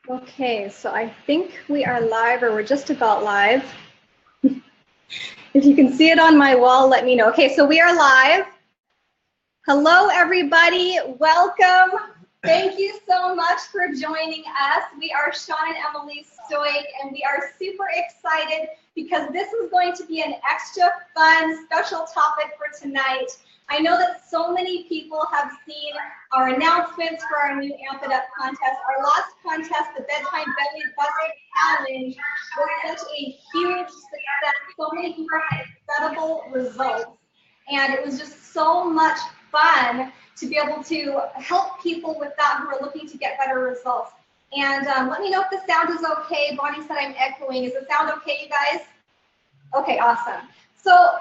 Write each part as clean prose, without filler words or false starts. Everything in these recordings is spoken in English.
Okay, so I think we are live, or we're just about live. If you can see it on my wall, let me know. Okay, so we are live. Hello, everybody. Welcome. Thank you so much for joining us. We are Shawn and Emily Stoik, and we are super excited because this is going to be an extra fun, special topic for tonight. I know that so many people have seen our announcements for our new Amp It Up contest. Our last contest, the Bedtime Belly Buster Challenge, was such a huge success. So many people had incredible results, and it was just so much fun to be able to help people with that who are looking to get better results. And let me know if the sound is okay. Bonnie said I'm echoing. Is the sound okay, you guys? Okay, awesome. So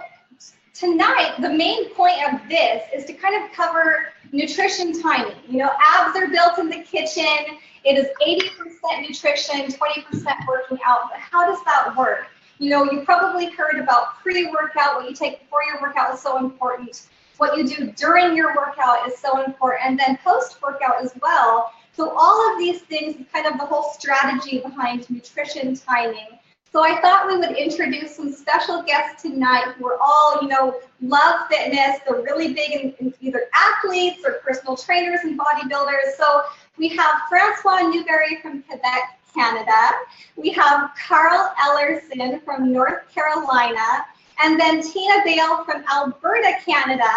tonight, the main point of this is to kind of cover nutrition timing. You know, abs are built in the kitchen. It is 80% nutrition, 20% working out. But how does that work? You know, you probably heard about pre-workout. What you take before your workout is so important. What you do during your workout is so important. And then post-workout as well. So all of these things is kind of the whole strategy behind nutrition timing. So I thought we would introduce some special guests tonight who are all, you know, love fitness. They're really big in either athletes or personal trainers and bodybuilders. So we have Francois Newbury from Quebec, Canada. We have Carl Ellerson from North Carolina. And then Tina Bale from Alberta, Canada.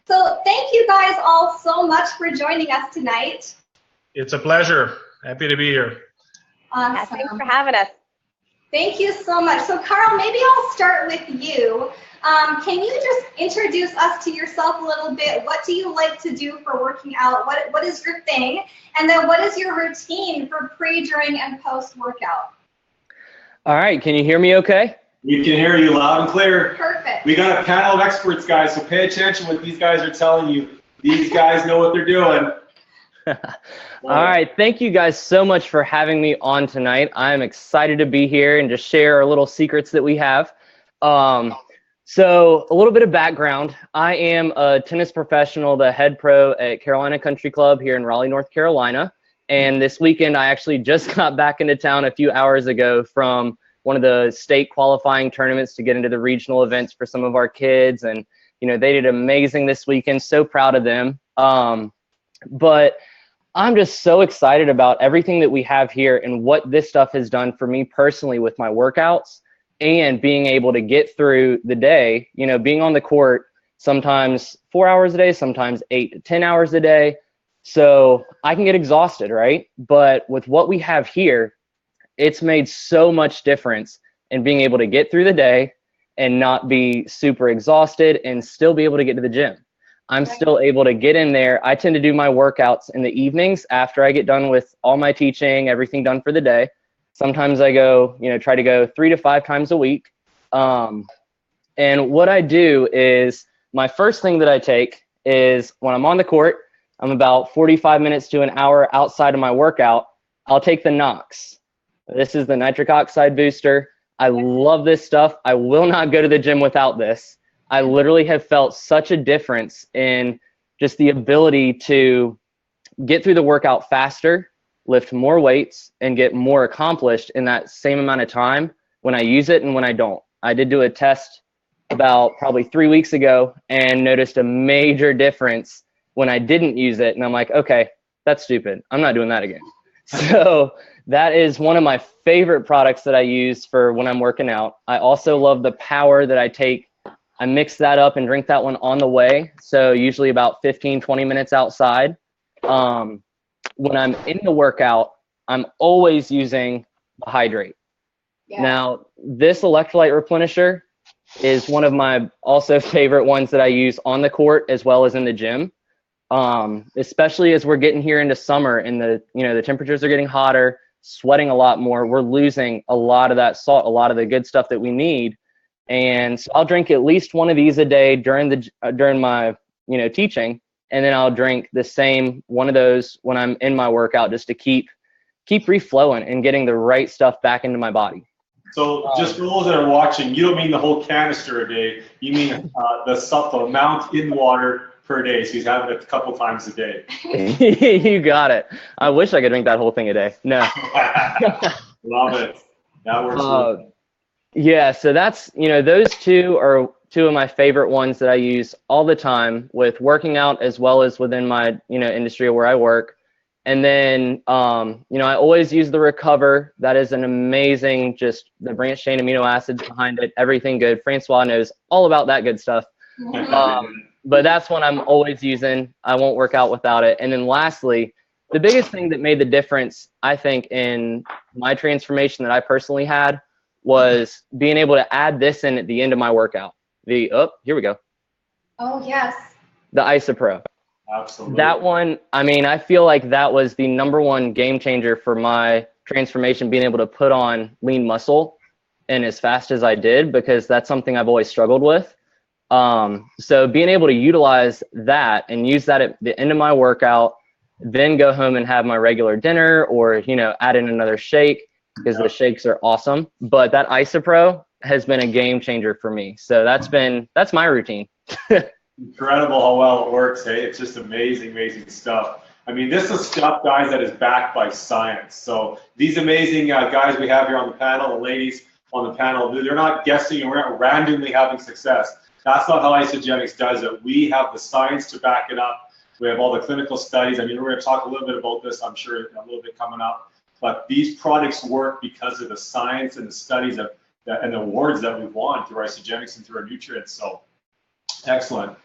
So thank you guys all so much for joining us tonight. It's a pleasure. Happy to be here. Awesome. Yeah, thanks for having us. Thank you so much. So Carl, maybe I'll start with you. Can you just introduce us to yourself a little bit? What do you like to do for working out? What is your thing? And then what is your routine for pre, during, and post workout? All right, can you hear me okay? We can hear you loud and clear. Perfect. We got a panel of experts, guys, so pay attention what these guys are telling you. These guys know what they're doing. All right, thank you guys so much for having me on tonight. I'm excited to be here and just share our little secrets that we have. So a little bit of background. I am a tennis professional, the head pro at Carolina Country Club here in Raleigh, North Carolina. And this weekend, I actually just got back into town a few hours ago from one of the state qualifying tournaments to get into the regional events for some of our kids. And, you know, they did amazing this weekend. So proud of them. But I'm just so excited about everything that we have here and what this stuff has done for me personally with my workouts and being able to get through the day, you know, being on the court sometimes 4 hours a day, sometimes 8 to 10 hours a day. So I can get exhausted, right? But with what we have here, it's made so much difference in being able to get through the day and not be super exhausted and still be able to get to the gym. I'm still able to get in there. I tend to do my workouts in the evenings after I get done with all my teaching, everything done for the day. Sometimes I go, you know, try to go 3 to 5 times a week. And what I do is my first thing that I take is when I'm on the court, I'm about 45 minutes to an hour outside of my workout, I'll take the Nox. This is the nitric oxide booster. I love this stuff. I will not go to the gym without this. I literally have felt such a difference in just the ability to get through the workout faster, lift more weights, and get more accomplished in that same amount of time when I use it and when I don't. I did do a test about probably 3 weeks ago and noticed a major difference when I didn't use it. And I'm like, okay, that's stupid. I'm not doing that again. So that is one of my favorite products that I use for when I'm working out. I also love the power that I take. I mix that up and drink that one on the way. So usually about 15, 20 minutes outside. When I'm in the workout, I'm always using the Hydrate. Yeah. Now, this electrolyte replenisher is one of my also favorite ones that I use on the court as well as in the gym. Especially as we're getting here into summer and the temperatures are getting hotter, sweating a lot more. We're losing a lot of that salt, a lot of the good stuff that we need. And so I'll drink at least one of these a day during my teaching, and then I'll drink the same one of those when I'm in my workout just to keep reflowing and getting the right stuff back into my body. So just for those that are watching, you don't mean the whole canister a day. You mean the amount in water per day, so he's having it a couple times a day. You got it. I wish I could drink that whole thing a day. No. Love it. That works. Really. Yeah, so that's, those two are two of my favorite ones that I use all the time with working out as well as within my, industry where I work. And then, I always use the Recover. That is an amazing, just the branched chain amino acids behind it, everything good. Francois knows all about that good stuff. But that's one I'm always using. I won't work out without it. And then lastly, the biggest thing that made the difference, I think, in my transformation that I personally had was being able to add this in at the end of my workout. Here we go. Oh, yes. The IsoPro. Absolutely. That one, I feel like that was the #1 game changer for my transformation, being able to put on lean muscle and as fast as I did, because that's something I've always struggled with. So being able to utilize that and use that at the end of my workout, then go home and have my regular dinner, or, add in another shake, because the shakes are awesome. But that IsoPro has been a game changer for me. So that's my routine. Incredible how well it works. Hey, it's just amazing, amazing stuff. This is stuff, guys, that is backed by science. So these amazing guys we have here on the panel, the ladies on the panel, they're not guessing and we're not randomly having success. That's not how Isagenix does it. We have the science to back it up. We have all the clinical studies. We're going to talk a little bit about this, I'm sure, a little bit coming up. But these products work because of the science and the studies and the awards that we've won through Isagenix and through our nutrients. So excellent.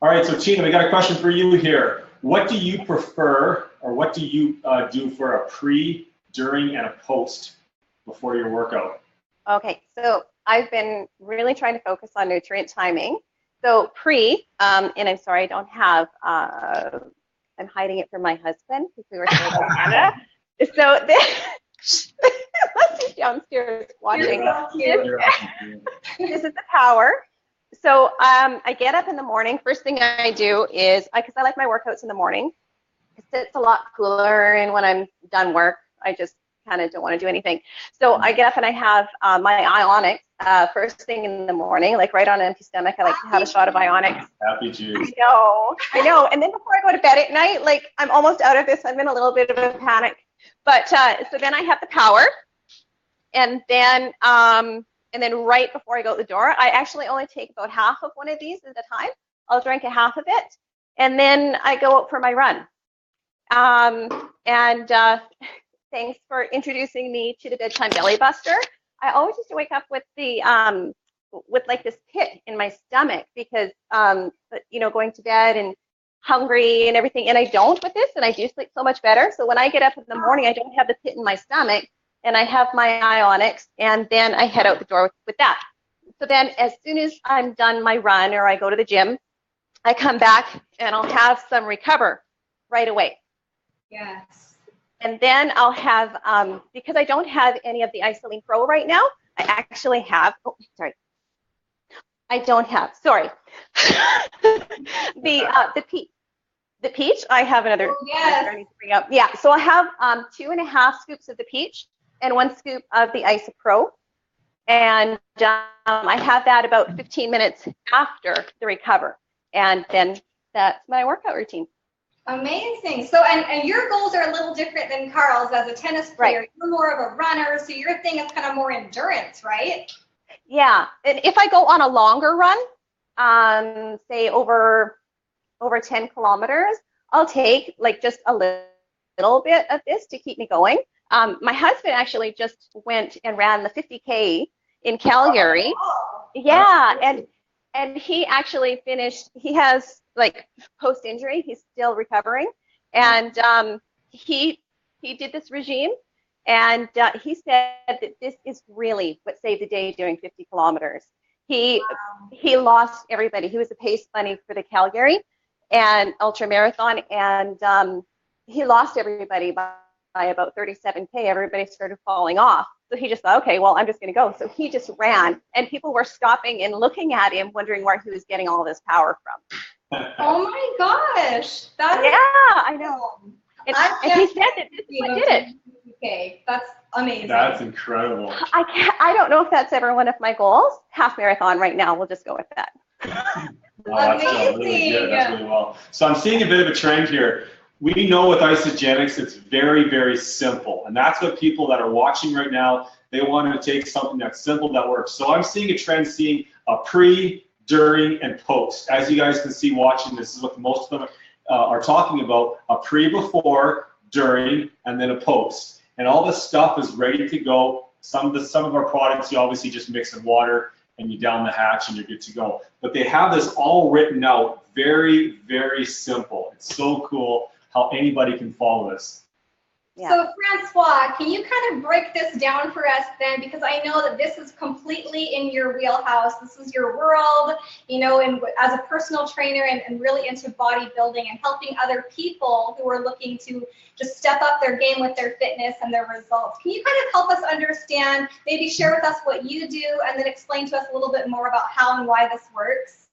All right, so Tina, we got a question for you here. What do you prefer, or what do you do for a pre, during, and a post before your workout? Okay, so I've been really trying to focus on nutrient timing. So pre, and I'm sorry I don't have, I'm hiding it from my husband because we were still in Canada. So this is downstairs watching. This is the power. So I get up in the morning. First thing I do is, because I like my workouts in the morning, because it's a lot cooler, and when I'm done work, I just kind of don't want to do anything. So I get up and I have my Ionics first thing in the morning, like right on an empty stomach. I like to have a shot of Ionics. Happy juice. I know. And then before I go to bed at night, like I'm almost out of this. I'm in a little bit of a panic. But so then I have the power, and then right before I go out the door, I actually only take about half of one of these at a time. I'll drink a half of it, and then I go out for my run. Thanks for introducing me to the bedtime belly buster. I always used to wake up with the with like this pit in my stomach because going to bed and hungry and everything, and I don't with this, and I do sleep so much better. So when I get up in the morning, I don't have the pit in my stomach, and I have my Ionics, and then I head out the door with that. So then as soon as I'm done my run or I go to the gym, I come back and I'll have some Recover right away. Yes. And then I'll have, because I don't have any of the Isoline Pro right now, I actually have, the peach, I have another. Oh, yes. I need to bring up. Yeah, so I have 2.5 scoops of the peach and 1 scoop of the IsoPro. And I have that about 15 minutes after the Recover. And then that's my workout routine. Amazing. So, and your goals are a little different than Carl's as a tennis player. Right. You're more of a runner, so your thing is kind of more endurance, right? Yeah. And if I go on a longer run, say over 10 kilometers, I'll take like just a little bit of this to keep me going. My husband actually just went and ran the 50K in Calgary. Oh, yeah, and he actually finished. He has like post-injury. He's still recovering, and he did this regime, and he said that this is really what saved the day doing 50 kilometers. He lost everybody. He was a pace bunny for the Calgary and ultra marathon, and he lost everybody by about 37K. Everybody started falling off. So he just thought, okay, well, I'm just going to go. So he just ran, and people were stopping and looking at him, wondering where he was getting all this power from. Oh my gosh. I know. And he said that this is what did it. Okay, that's amazing. That's incredible. I don't know if that's ever one of my goals. Half marathon right now. We'll just go with that. That's really good. That's really well. So I'm seeing a bit of a trend here. We know with Isagenix, it's very, very simple. And that's what people that are watching right now, they want to take something that's simple that works. So I'm seeing a trend, seeing a pre, during, and post. As you guys can see watching, this is what most of them are talking about, a pre before, during, and then a post. And all this stuff is ready to go. Some of our products, you obviously just mix in water and you down the hatch and you're good to go. But they have this all written out, very, very simple. It's so cool how anybody can follow this. Yeah. So Francois, can you kind of break this down for us then? Because I know that this is completely in your wheelhouse. This is your world, you know, and as a personal trainer and really into bodybuilding and helping other people who are looking to just step up their game with their fitness and their results. Can you kind of help us understand, maybe share with us what you do and then explain to us a little bit more about how and why this works?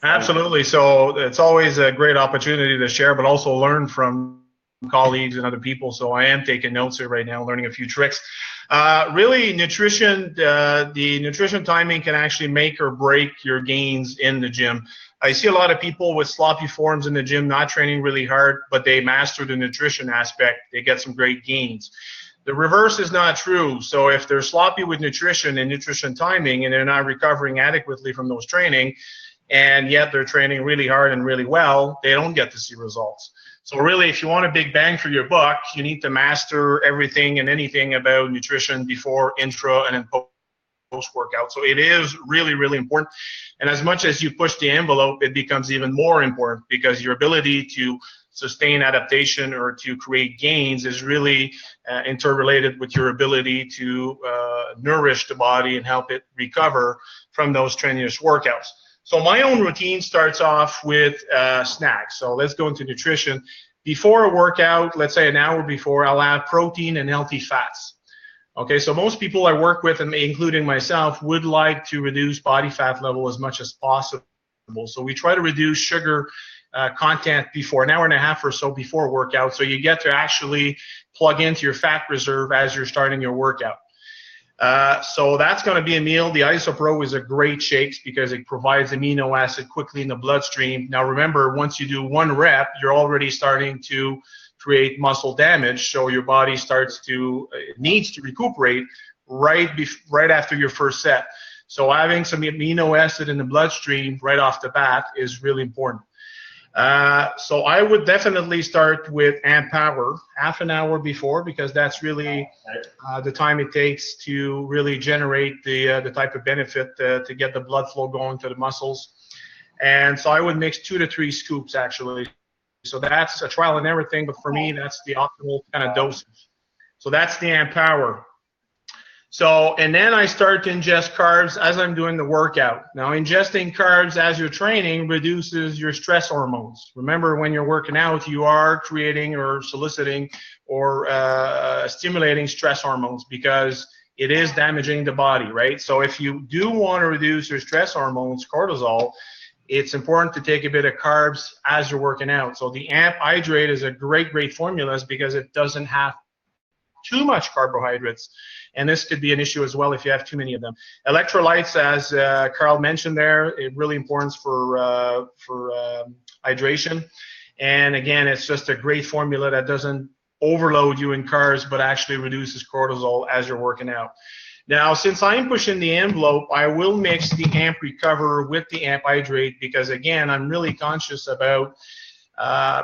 Absolutely. So it's always a great opportunity to share, but also learn from colleagues and other people. So I am taking notes here right now, learning a few tricks. Really, nutrition, the nutrition timing can actually make or break your gains in the gym. I see a lot of people with sloppy forms in the gym, not training really hard, but they master the nutrition aspect. They get some great gains. The reverse is not true. So if they're sloppy with nutrition and nutrition timing and they're not recovering adequately from those training, and yet they're training really hard and really well, they don't get to see results. So really, if you want a big bang for your buck, you need to master everything and anything about nutrition before, intra, and then post-workout. So it is really, really important. And as much as you push the envelope, it becomes even more important because your ability to sustain adaptation or to create gains is really interrelated with your ability to nourish the body and help it recover from those strenuous workouts. So my own routine starts off with snacks. So let's go into nutrition. Before a workout, let's say an hour before, I'll have protein and healthy fats. Okay, so most people I work with, and including myself, would like to reduce body fat level as much as possible. So we try to reduce sugar content before, an hour and a half or so before a workout, so you get to actually plug into your fat reserve as you're starting your workout. So that's going to be a meal. The IsoPro is a great shake because it provides amino acid quickly in the bloodstream. Now remember, once you do one rep, you're already starting to create muscle damage. So your body needs to recuperate right after your first set. So having some amino acid in the bloodstream right off the bat is really important. So I would definitely start with amp power half an hour before, because that's really the time it takes to really generate the type of benefit to get the blood flow going to the muscles. And so I would mix 2 to 3 scoops actually. So that's a trial and error thing, but for me that's the optimal kind of dosage. So that's the amp power. So, and then I start to ingest carbs as I'm doing the workout. Now, ingesting carbs as you're training reduces your stress hormones. Remember, when you're working out, you are creating or soliciting or stimulating stress hormones because it is damaging the body, right? So if you do want to reduce your stress hormones, cortisol, it's important to take a bit of carbs as you're working out. So the AMP Hydrate is a great formula because it doesn't have too much carbohydrates. And this could be an issue as well if you have too many of them. Electrolytes, as Carl mentioned there, is really important for hydration. And again, it's just a great formula that doesn't overload you in carbs, but actually reduces cortisol as you're working out. Now, since I'm pushing the envelope, I will mix the AMP Recover with the AMP Hydrate because, again, I'm really conscious about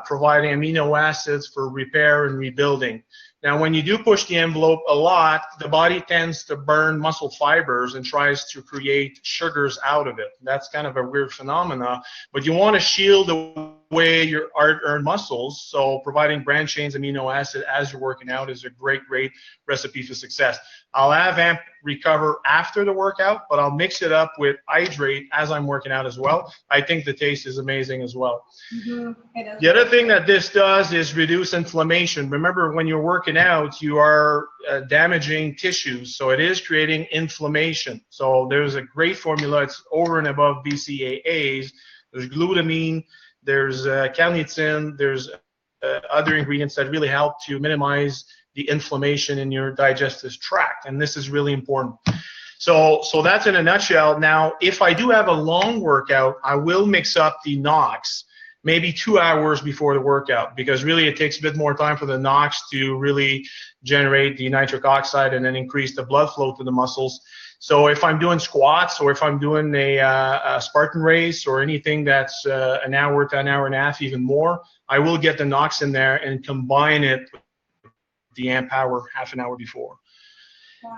providing amino acids for repair and rebuilding. Now, when you do push the envelope a lot, the body tends to burn muscle fibers and tries to create sugars out of it. That's kind of a weird phenomena, but you want to shield away your hard-earned muscles, so providing branched chains amino acid as you're working out is a great recipe for success. I'll have AMP Recover after the workout, but I'll mix it up with Hydrate as I'm working out as well. I think the taste is amazing as well. Mm-hmm. The other thing that this does is reduce inflammation. Remember, when you're working out, you are damaging tissues, so it is creating inflammation. So there's a great formula. It's over and above BCAAs. There's glutamine, there's carnitine, there's other ingredients that really help to minimize the inflammation in your digestive tract, and this is really important. So that's in a nutshell. Now, if I do have a long workout, I will mix up the NOx maybe 2 hours before the workout, because really it takes a bit more time for the NOx to really generate the nitric oxide and then increase the blood flow to the muscles. So if I'm doing squats, or if I'm doing a Spartan race, or anything that's an hour to an hour and a half, even more, I will get the NOx in there and combine it with the amp power half an hour before.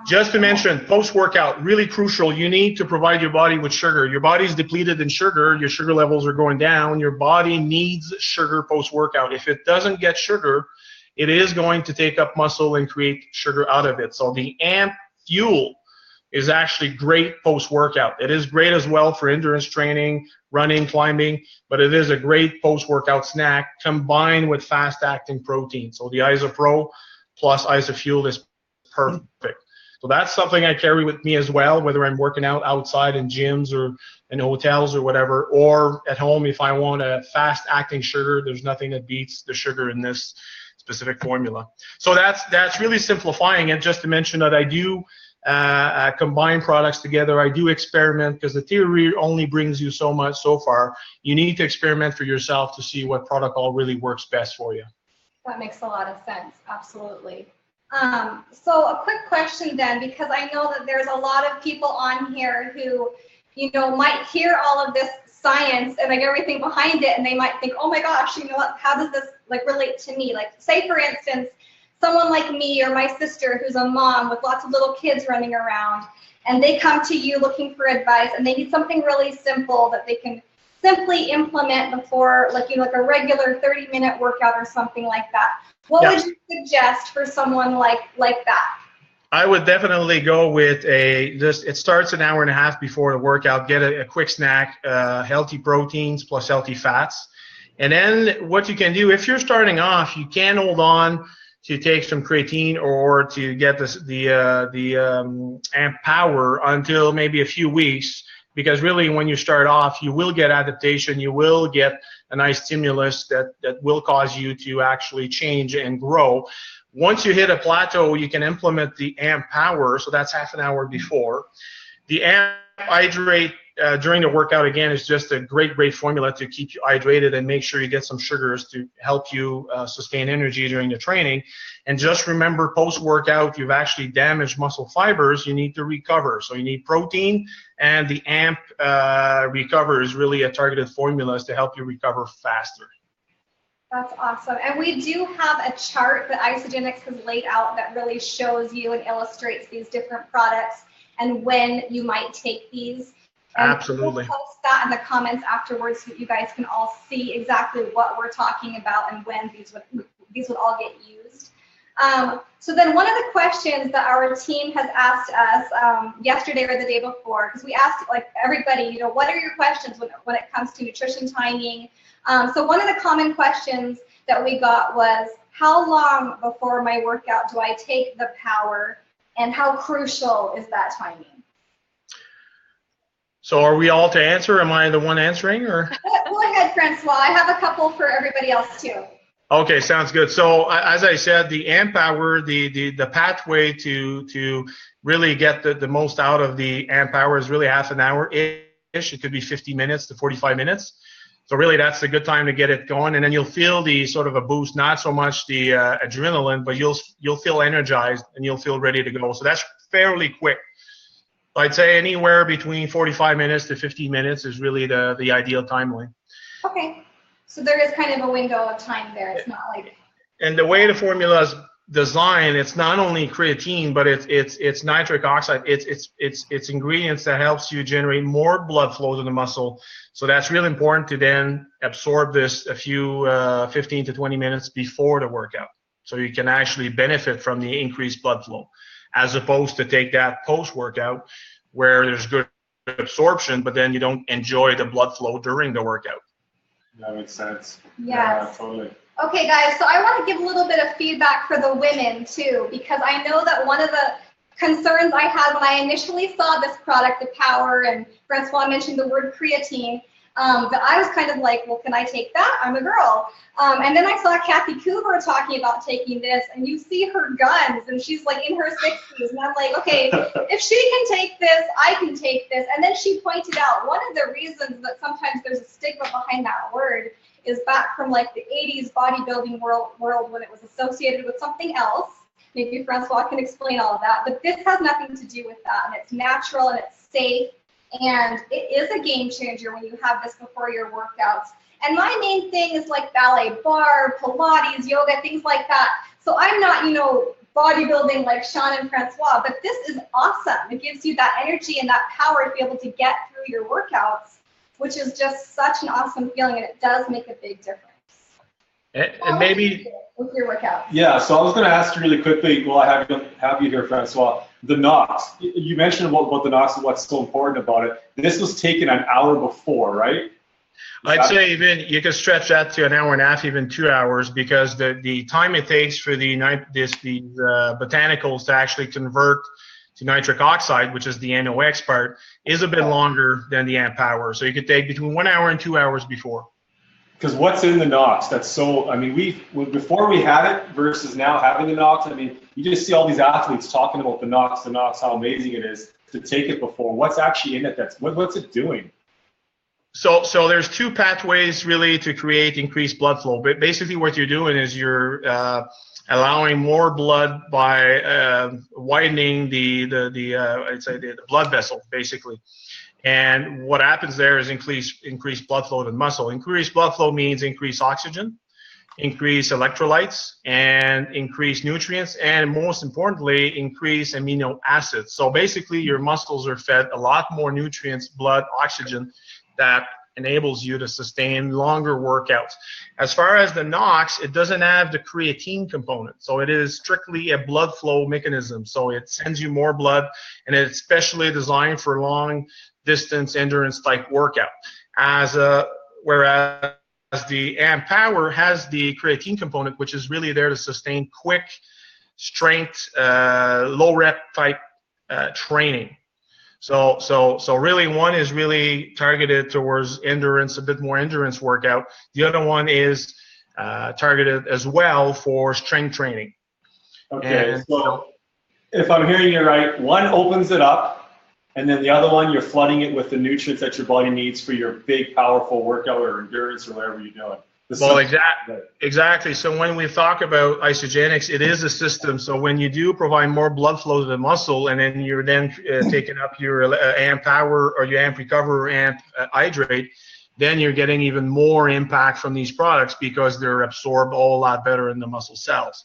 Just to mention, post-workout, really crucial. You need to provide your body with sugar. Your body's depleted in sugar. Your sugar levels are going down. Your body needs sugar post-workout. If it doesn't get sugar, it is going to take up muscle and create sugar out of it. So the amp fuel is actually great post-workout. It is great as well for endurance training, running, climbing, but it is a great post-workout snack combined with fast-acting protein. So the IsoPro plus IsoFuel is perfect. So that's something I carry with me as well, whether I'm working out outside in gyms or in hotels or whatever, or at home if I want a fast-acting sugar. There's nothing that beats the sugar in this specific formula. So that's really simplifying it. Just to mention that I do combine products together. I do experiment, because the theory only brings you so much so far. You need to experiment for yourself to see what protocol really works best for you. That makes a lot of sense. Absolutely. So a quick question then, because I know that there's a lot of people on here who, you know, might hear all of this science and like everything behind it, and they might think, oh my gosh, you know what, how does this like relate to me? Like, say for instance, someone like me or my sister who's a mom with lots of little kids running around, and they come to you looking for advice, and they need something really simple that they can simply implement before, like, you know, like a regular 30-minute workout or something like that. What would you suggest for someone like that? I would definitely go with it starts an hour and a half before the workout. Get a quick snack, healthy proteins plus healthy fats. And then what you can do, if you're starting off, you can hold on to take some creatine or to get the amp power until maybe a few weeks, because really when you start off, you will get adaptation, you will get a nice stimulus that will cause you to actually change and grow. Once you hit a plateau, you can implement the amp power, so that's half an hour before. The amp hydrate during the workout, again, is just a great formula to keep you hydrated and make sure you get some sugars to help you sustain energy during the training. And just remember, post-workout, you've actually damaged muscle fibers. You need to recover. So you need protein, and the amp recover is really a targeted formula to help you recover faster. That's awesome. And we do have a chart that Isagenix has laid out that really shows you and illustrates these different products and when you might take these. And absolutely. We'll post that in the comments afterwards so that you guys can all see exactly what we're talking about and when these would all get used. So then one of the questions that our team has asked us yesterday or the day before, because we asked like everybody, you know, what are your questions when it comes to nutrition timing? So one of the common questions that we got was, how long before my workout do I take the power, and how crucial is that timing? So are we all to answer? Am I the one answering, or? Go ahead, Francois. I have a couple for everybody else too. Okay, sounds good. So as I said, the amp power, the pathway to really get the most out of the amp power is really half an hour-ish. It could be 50 minutes to 45 minutes. So really that's a good time to get it going, and then you'll feel the sort of a boost, not so much the adrenaline, but you'll feel energized and you'll feel ready to go. So that's fairly quick. I'd say anywhere between 45 minutes to 50 minutes is really the ideal timeline. Okay, so there is kind of a window of time there. It's not like. And the way the formula is designed, it's not only creatine, but it's nitric oxide. It's ingredients that helps you generate more blood flow to the muscle. So that's really important to then absorb this a few 15 to 20 minutes before the workout, so you can actually benefit from the increased blood flow, as opposed to take that post-workout where there's good absorption, but then you don't enjoy the blood flow during the workout. That makes sense. Yes. Yeah, totally. Okay, guys, so I want to give a little bit of feedback for the women too, because I know that one of the concerns I had when I initially saw this product, the Power, and Francois mentioned the word creatine, But I was kind of like, well, can I take that? I'm a girl. And then I saw Kathy Cooper talking about taking this, and you see her guns, and she's like in her 60s, and I'm like, okay, if she can take this, I can take this. And then she pointed out one of the reasons that sometimes there's a stigma behind that word is back from like the 80s bodybuilding world when it was associated with something else. Maybe Francois can explain all of that, but this has nothing to do with that, and it's natural and it's safe, and it is a game changer when you have this before your workouts. And my main thing is like ballet bar, Pilates, yoga, things like that. So I'm not, bodybuilding like Shawn and Francois, but this is awesome. It gives you that energy and that power to be able to get through your workouts, which is just such an awesome feeling, and it does make a big difference. And maybe with your workouts. Yeah, so I was going to ask you really quickly, while I have you here, Francois, the knocks. You mentioned about the knocks and what's so important about it. This was taken an hour before, right? I'd say even you could stretch that to an hour and a half, even 2 hours, because the time it takes for these botanicals to actually convert to nitric oxide, which is the NOx part, is a bit longer than the amp power. So you could take between 1 hour and 2 hours before. Because what's in the NOx? That's so, before we had it versus now having the NOx, you just see all these athletes talking about the NOx, how amazing it is to take it before. What's actually in it? What's it doing? So there's two pathways really to create increased blood flow. But basically what you're doing is you're allowing more blood by widening the blood vessel, basically. And what happens there is increased blood flow to the muscle. Increased blood flow means increased oxygen, increased electrolytes, and increased nutrients, and most importantly, increased amino acids. So basically, your muscles are fed a lot more nutrients, blood, oxygen, that enables you to sustain longer workouts. As far as the NOx, it doesn't have the creatine component. So it is strictly a blood flow mechanism. So it sends you more blood, and it's specially designed for long distance endurance type workout. Whereas the amp power has the creatine component, which is really there to sustain quick strength, low rep type training. So really one is really targeted towards endurance, a bit more endurance workout. The other one is targeted as well for strength training. Okay, and so if I'm hearing you right, one opens it up, and then the other one, you're flooding it with the nutrients that your body needs for your big, powerful workout or endurance or whatever you're doing. Well, exactly. So when we talk about Isagenix, it is a system. So when you do provide more blood flow to the muscle, and then you're taking up your amp power or your amp recover or amp hydrate, then you're getting even more impact from these products because they're absorbed a whole lot better in the muscle cells.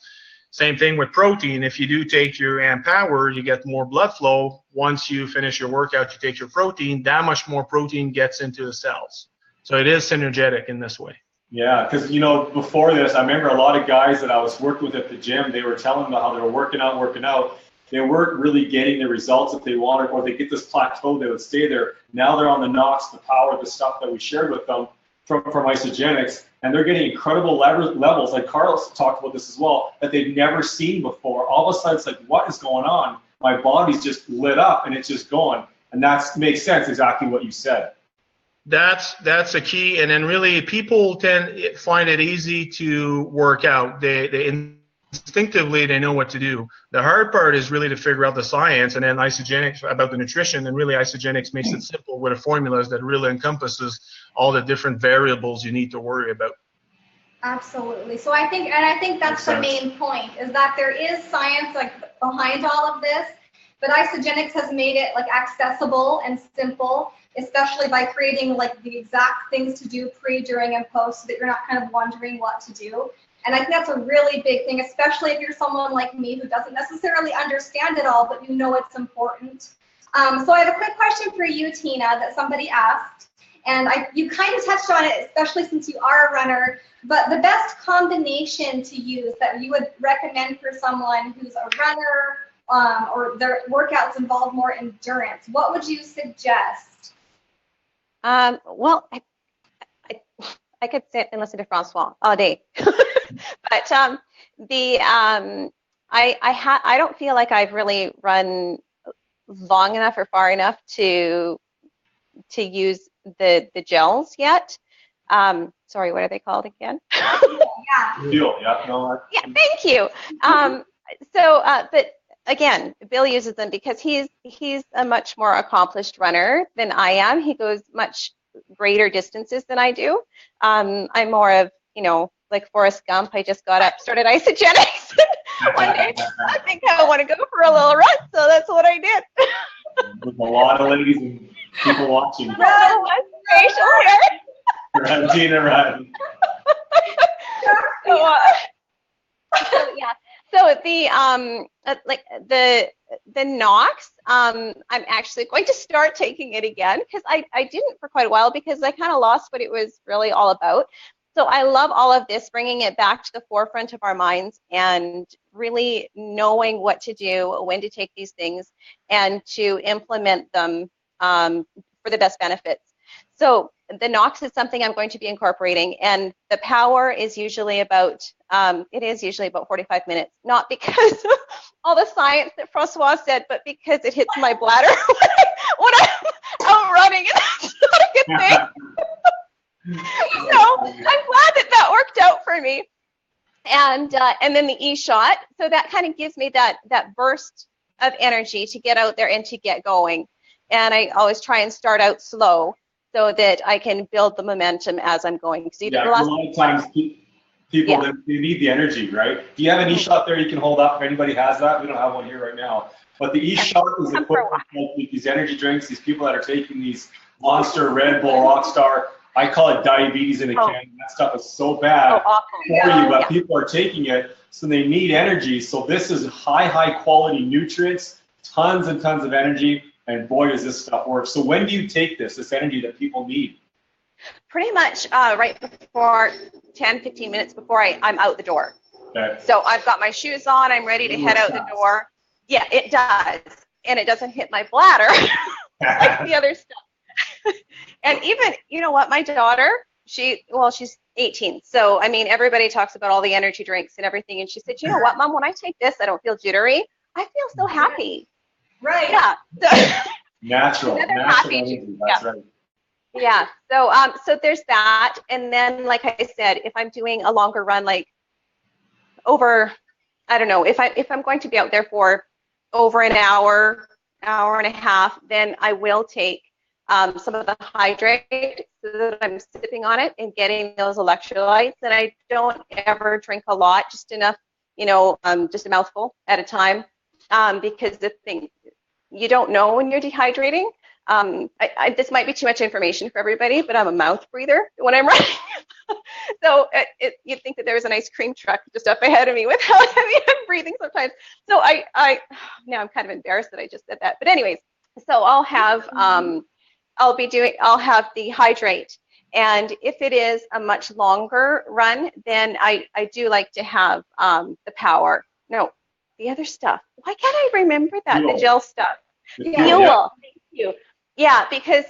Same thing with protein. If you do take your amp power, you get more blood flow. Once you finish your workout, you take your protein, that much more protein gets into the cells. So it is synergetic in this way. Yeah, because, before this, I remember a lot of guys that I was working with at the gym, they were telling me how they were working out. They weren't really getting the results that they wanted, or they get this plateau, they would stay there. Now they're on the NOx, the power, the stuff that we shared with them from Isagenix, and they're getting incredible levels, like Carl talked about this as well, that they've never seen before. All of a sudden, it's like, what is going on? My body's just lit up, and it's just going. And that makes sense, exactly what you said. That's a key, and then really people find it easy to work out. They instinctively they know what to do. The hard part is really to figure out the science, and then Isagenix about the nutrition, and really Isagenix makes it simple with a formulas that really encompasses all the different variables you need to worry about. Absolutely. So I think that's the main point, is that there is science behind all of this, but Isagenix has made it accessible and simple, especially by creating the exact things to do pre, during, and post, so that you're not kind of wondering what to do. And I think that's a really big thing, especially if you're someone like me who doesn't necessarily understand it all, but you know it's important. So I have a quick question for you, Tina, that somebody asked. And you kind of touched on it, especially since you are a runner, but the best combination to use that you would recommend for someone who's a runner or their workouts involve more endurance, what would you suggest? Well, I could sit and listen to Francois all day, but I don't feel like I've really run long enough or far enough to use the gels yet. Sorry, what are they called again? Fuel, yeah, no, Yeah, thank you. But again, Bill uses them because he's a much more accomplished runner than I am. He goes much greater distances than I do. I'm more of, like Forrest Gump. I just got up, started Isagenix. One day, I think I want to go for a little run, so that's what I did. with a lot of ladies and people watching. Facial hair. Run, Tina, run. So yeah. So the Nox, I'm actually going to start taking it again because I didn't for quite a while because I kind of lost what it was really all about. So I love all of this, bringing it back to the forefront of our minds and really knowing what to do, when to take these things, and to implement them for the best benefits. So the Nox is something I'm going to be incorporating, and the power is usually about, 45 minutes, not because of all the science that Francois said, but because it hits my bladder when I'm out running, and that's not a good thing. So I'm glad that worked out for me. And then the e-shot, so that kind of gives me that burst of energy to get out there and to get going. And I always try and start out slow so that I can build the momentum as I'm going. So a lot of times people, they need the energy, right? Do you have an e-shot there you can hold up if anybody has that? We don't have one here right now. But the e-shot is equivalent to these energy drinks, these people that are taking these Monster, Red Bull, Rockstar. I call it diabetes in a can. That stuff is so bad for you, but people are taking it, so they need energy. So this is high quality nutrients, tons and tons of energy, and boy, does this stuff work. So when do you take this energy that people need? Pretty much right before 10, 15 minutes before I'm out the door. Okay. So I've got my shoes on, I'm ready to head out the door. Yeah, it does. And it doesn't hit my bladder like the other stuff. And even, you know what, my daughter, she's 18. So, I mean, everybody talks about all the energy drinks and everything. And she said, you know what, Mom, when I take this, I don't feel jittery. I feel so happy. Right. Yeah. So, natural energy. That's right. Yeah. So there's that. And then, like I said, if I'm doing a longer run, like over, I don't know, if I'm going to be out there for over an hour and a half, then I will take some of the hydrate so that I'm sipping on it and getting those electrolytes. And I don't ever drink a lot, just enough, just a mouthful at a time, because the thing, you don't know when you're dehydrating. This might be too much information for everybody, but I'm a mouth breather when I'm running. So you'd think that there was an ice cream truck just up ahead of me with how heavy I'm breathing sometimes. So now I'm kind of embarrassed that I just said that. But anyways, so I'll have the hydrate. And if it is a much longer run, then I do like to have the power. No, the other stuff. Why can't I remember that? Fuel. The gel stuff. Fuel. Yeah. Thank you. Yeah, because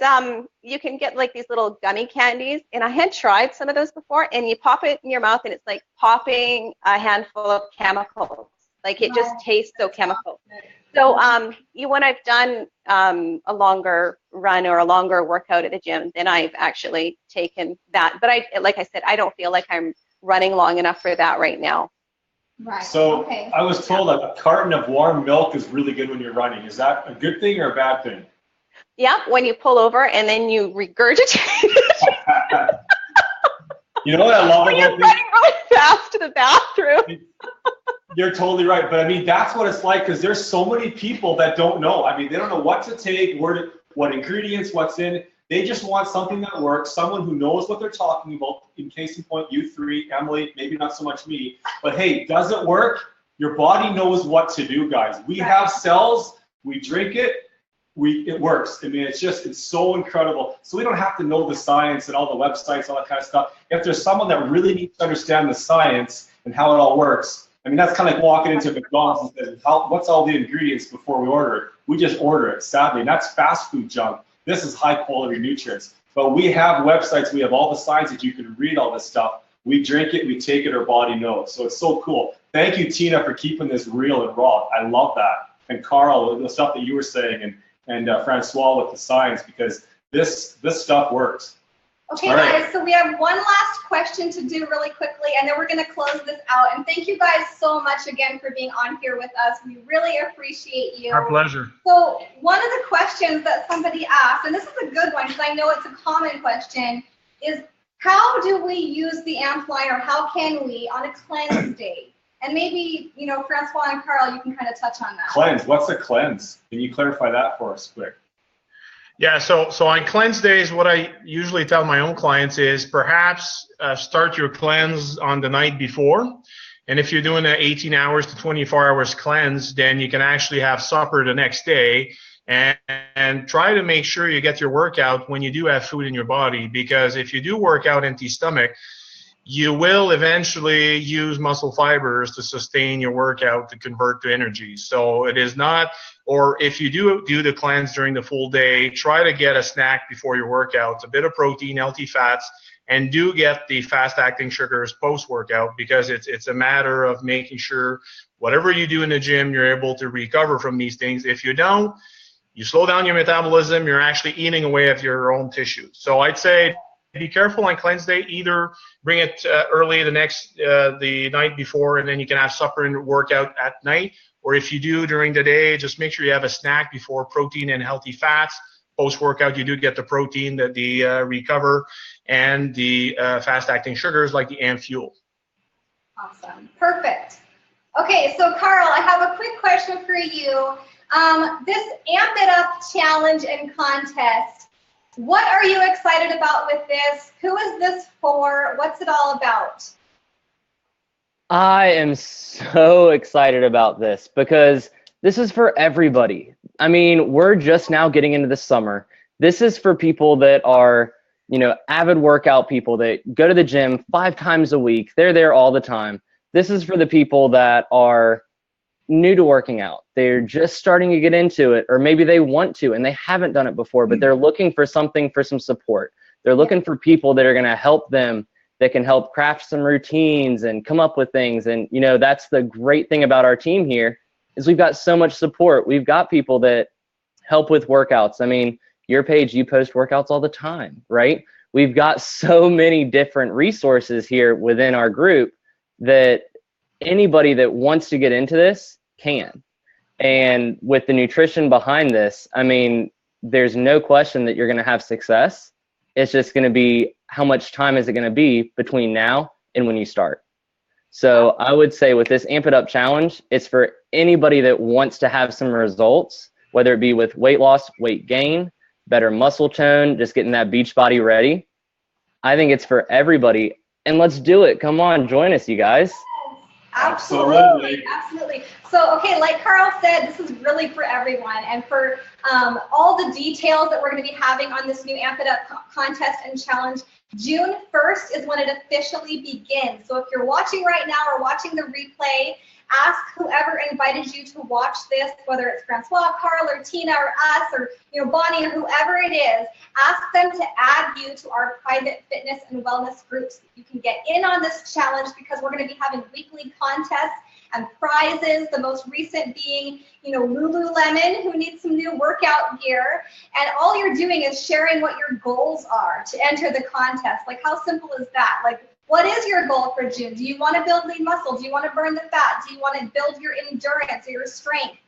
you can get like these little gummy candies, and I had tried some of those before, and you pop it in your mouth, and it's like popping a handful of chemicals. Like it just tastes so chemical. So when I've done a longer run or a longer workout at the gym, then I've actually taken that. But like I said, I don't feel like I'm running long enough for that right now. Right. So I was told that a carton of warm milk is really good when you're running. Is that a good thing or a bad thing? Yeah, when you pull over and then you regurgitate it. You know what I love about you're running really fast to the bathroom. You're totally right. But I mean, that's what it's like, because there's so many people that don't know. I mean, they don't know what to take, what ingredients, what's in. They just want something that works, someone who knows what they're talking about. In case in point, you three, Emily, maybe not so much me. But hey, does it work? Your body knows what to do, guys. We have cells. We drink it. It works. I mean, it's so incredible. So we don't have to know the science and all the websites, all that kind of stuff. If there's someone that really needs to understand the science and how it all works, I mean, that's kind of like walking into McDonald's and saying, what's all the ingredients before we order it? We just order it, sadly. And that's fast food junk. This is high quality nutrients. But we have websites, we have all the science that you can read all this stuff. We drink it, we take it, our body knows. So it's so cool. Thank you, Tina, for keeping this real and raw. I love that. And Carl, the stuff that you were saying, and Francois with the science, because this stuff works. Okay, All right. guys, so we have one last question to do really quickly, and then we're going to close this out. And thank you guys so much again for being on here with us. We really appreciate you. Our pleasure. So one of the questions that somebody asked, and this is a good one because I know it's a common question, is how do we use the amp line, or how can we on a cleanse day? And maybe, you know, Francois and Carl, you can kind of touch on that. Cleanse. What's a cleanse? Can you clarify that for us quick? Yeah, so on cleanse days, what I usually tell my own clients is perhaps start your cleanse on the night before. And if you're doing an 18 hours to 24 hours cleanse, then you can actually have supper the next day and try to make sure you get your workout when you do have food in your body. Because if you do work out empty stomach, you will eventually use muscle fibers to sustain your workout to convert to energy. So it is not, or if you do the cleanse during the full day, try to get a snack before your workout, a bit of protein, healthy fats, and do get the fast-acting sugars post-workout, because it's a matter of making sure whatever you do in the gym, you're able to recover from these things. If you don't, you slow down your metabolism, you're actually eating away at your own tissues. So I'd say be careful on cleanse day. Either bring it early the night before, and then you can have supper and workout at night. Or if you do during the day, just make sure you have a snack before, protein and healthy fats. Post-workout, you do get the protein, the recover, and the fast-acting sugars like the AMP Fuel. Awesome. Perfect. Okay, so Carl, I have a quick question for you. This Amp It Up challenge and contest, what are you excited about with this? Who is this for? What's it all about? I am so excited about this because this is for everybody. I mean, we're just now getting into the summer. This is for people that are, you know, avid workout people that go to the gym 5 times a week. They're there all the time. This is for the people that are new to working out. They're just starting to get into it, or maybe they want to and they haven't done it before, but they're looking for something, for some support. They're looking for people that are going to help them, that can help craft some routines and come up with things. And, you know, that's the great thing about our team here, is we've got so much support. We've got people that help with workouts. I mean, your page, you post workouts all the time, right? We've got so many different resources here within our group that anybody that wants to get into this can. And with the nutrition behind this, I mean, there's no question that you're going to have success. It's just going to be, how much time is it going to be between now and when you start? So I would say with this Amp It Up challenge, it's for anybody that wants to have some results, whether it be with weight loss, weight gain, better muscle tone, just getting that beach body ready. I think it's for everybody. And let's do it. Come on, join us, you guys. Absolutely. Absolutely. So, okay, like Carl said, this is really for everyone. And for all the details that we're going to be having on this new Amp It Up contest and challenge, June 1st is when it officially begins. So if you're watching right now or watching the replay, ask whoever invited you to watch this, whether it's Francois, Carl, or Tina, or us, or Bonnie, or whoever it is. Ask them to add you to our private fitness and wellness groups. You can get in on this challenge because we're going to be having weekly contests and prizes, the most recent being, Lululemon, who needs some new workout gear. And all you're doing is sharing what your goals are to enter the contest. Like, how simple is that? Like, what is your goal for June? Do you want to build lean muscle? Do you want to burn the fat? Do you want to build your endurance or your strength?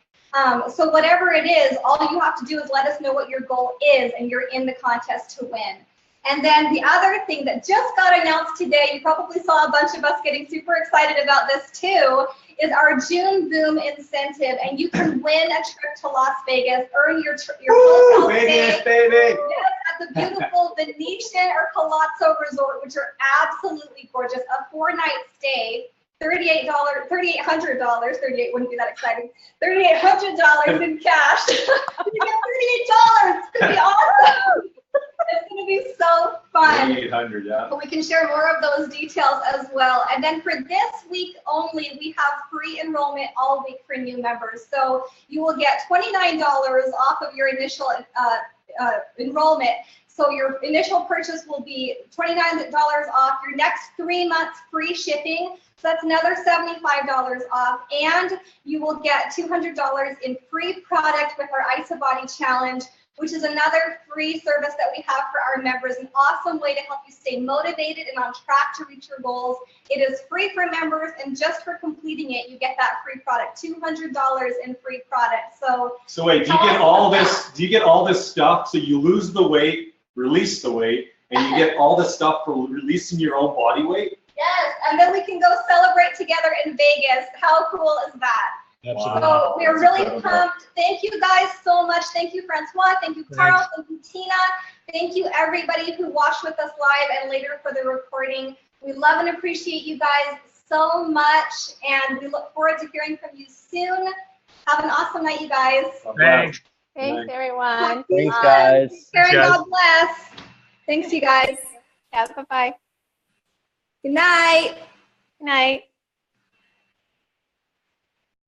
So whatever it is, all you have to do is let us know what your goal is, and you're in the contest to win. And then the other thing that just got announced today, you probably saw a bunch of us getting super excited about this too, is our June Boom incentive. And you can win a trip to Las Vegas, earn your hotel Vegas, stay. baby. Yes, at the beautiful Venetian or Palazzo Resort, which are absolutely gorgeous. A 4-night stay, $3,800, 38 wouldn't be that exciting, $3,800 in cash. You get $38. It's going to be awesome. It's going to be so fun. 800, yeah. But we can share more of those details as well. And then for this week only, we have free enrollment all week for new members. So you will get $29 off of your initial enrollment. So your initial purchase will be $29 off. Your next 3 months free shipping. So that's another $75 off. And you will get $200 in free product with our IsaBody challenge. which is another free service that we have for our members, an awesome way to help you stay motivated and on track to reach your goals. It is free for members, and just for completing it, you get that free product, $200 in free product. So wait, do you get all this? Do you get all this stuff? So you lose the weight, release the weight, and you get all this stuff for releasing your own body weight? Yes, and then we can go celebrate together in Vegas. How cool is that? Absolutely. So we're really pumped. Thank you guys so much. Thank you, Francois. Thank you, Carl. Thanks. Thank you, Tina. Thank you, everybody who watched with us live and later for the recording. We love and appreciate you guys so much, and we look forward to hearing from you soon. Have an awesome night, you guys. Thanks. Thanks, everyone. Thanks, guys. Take care and Thanks, guys. God bless. Thanks, you guys. Yeah, bye-bye. Good night. Good night.